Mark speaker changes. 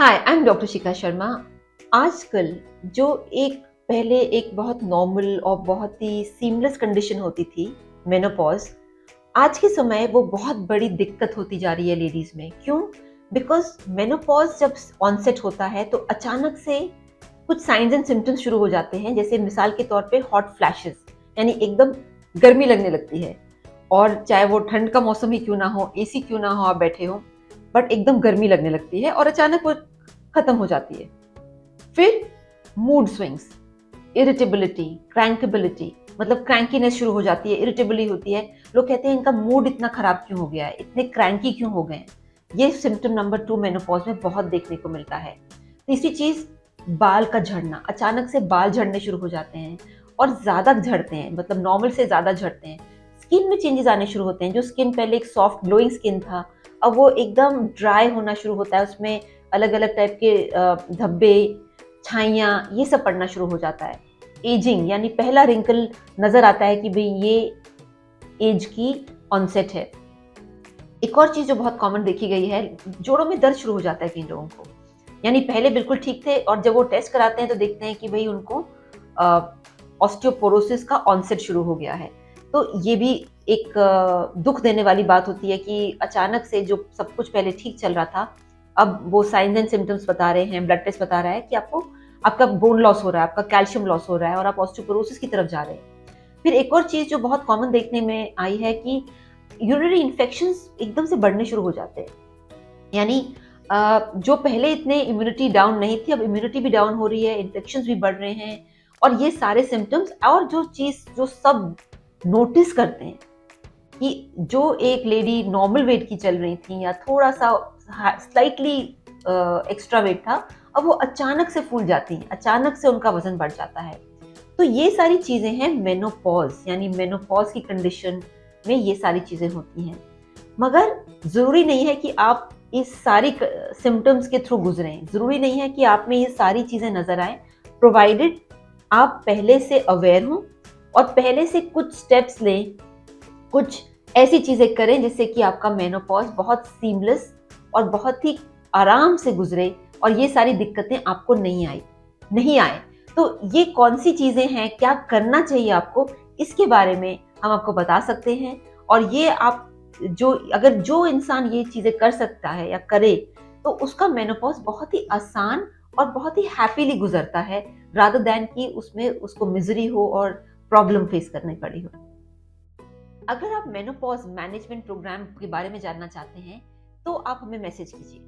Speaker 1: Hi, I am doctor Shikha Sharma. आजकल जो पहले एक बहुत नॉर्मल और बहुत ही सीमलेस कंडीशन होती थी, मेनोपॉज, आज के समय वो बहुत बड़ी दिक्कत होती जा रही है लेडीज में। क्यों? बिकॉज मेनोपॉज जब ऑनसेट होता है तो अचानक से कुछ साइंस एंड सिम्टम्स शुरू हो जाते हैं। जैसे मिसाल के तौर पे हॉट फ्लैशेस, यानी एकदम गर्मी लगने लगती है। और चाहे वो ठंड का मौसम ही क्यों ना हो, एसी क्यों ना हो, आप बैठे हो, बट एकदम गर्मी लगने लगती है और अचानक वो खत्म हो जाती है। फिर मूड स्विंग्स, इरिटेबिलिटी, क्रैंकेबिलिटी, मतलब क्रैंकीनेस शुरू हो जाती है, इरिटेबिलिटी होती है। लोग कहते हैं इनका मूड इतना खराब क्यों हो गया है, इतने क्रैंकी क्यों हो गए हैं। ये सिम्टम नंबर 2 मेनोपॉज में बहुत देखने को मिलता है। तीसरी चीज, बाल का झड़ना। अचानक से बाल झड़ने शुरू हो जाते हैं और ज्यादा झड़ते हैं, मतलब नॉर्मल से ज्यादा झड़ते हैं। स्किन में चेंजेस आने शुरू होते हैं। जो स्किन पहले एक सॉफ्ट ग्लोइंग स्किन था, अब वो एकदम ड्राई होना शुरू होता है। उसमें अलग अलग टाइप के धब्बे, छाइयाँ, ये सब पड़ना शुरू हो जाता है। एजिंग, यानी पहला रिंकल नजर आता है कि भाई ये एज की ऑनसेट है। एक और चीज जो बहुत कॉमन देखी गई है, जोड़ों में दर्द शुरू हो जाता है कई लोगों को। यानी पहले बिल्कुल ठीक थे और जब वो टेस्ट कराते हैं तो देखते हैं कि भाई उनको ऑस्टियोपोरोसिस का ऑनसेट शुरू हो गया है। तो ये भी एक दुख देने वाली बात होती है कि अचानक से जो सब कुछ पहले ठीक चल रहा था, अब वो साइंस एंड सिम्टम्स बता रहे हैं, ब्लड टेस्ट बता रहा है कि आपका बोन लॉस हो रहा है, आपका कैल्शियम लॉस हो रहा है और आप ऑस्टियोपोरोसिस की तरफ जा रहे हैं। फिर एक और चीज जो बहुत कॉमन देखने में आई है कि यूरिनरी इन्फेक्शंस एकदम से बढ़ने शुरू हो जाते हैं। यानी जो पहले इतने इम्यूनिटी डाउन नहीं थी, अब इम्यूनिटी भी डाउन हो रही है, इन्फेक्शंस भी बढ़ रहे हैं। और ये सारे सिम्टम्स, और जो चीज जो सब नोटिस करते हैं कि जो एक लेडी नॉर्मल वेट की चल रही थी या थोड़ा सा स्लाइटली एक्स्ट्रा वेट था, अब वो अचानक से फूल जाती हैं, अचानक से उनका वजन बढ़ जाता है। तो ये सारी चीजें हैं मेनोपॉज, यानी मेनोपॉज की कंडीशन में ये सारी चीजें होती हैं। मगर जरूरी नहीं है कि आप इस सारी सिम्टम्स के थ्रू गुजरें, जरूरी नहीं है कि आप में ये सारी चीजें नजर आए, प्रोवाइडेड आप पहले से अवेयर हों और पहले से कुछ स्टेप्स लें, कुछ ऐसी चीजें करें जिससे कि आपका मेनोपॉज बहुत सीमलेस और बहुत ही आराम से गुजरे और ये सारी दिक्कतें आपको नहीं आए। तो ये कौन सी चीजें हैं, क्या करना चाहिए आपको, इसके बारे में हम आपको बता सकते हैं। और ये आप अगर जो इंसान ये चीजें कर सकता है या करे, तो उसका मेनोपॉज बहुत ही आसान और बहुत ही हैप्पीली गुजरता है, रादर देन कि उसमें उसको मिजरी हो और प्रॉब्लम फेस करनी पड़ी हो। अगर आप मेनोपॉज मैनेजमेंट प्रोग्राम के बारे में जानना चाहते हैं तो आप हमें मैसेज कीजिए।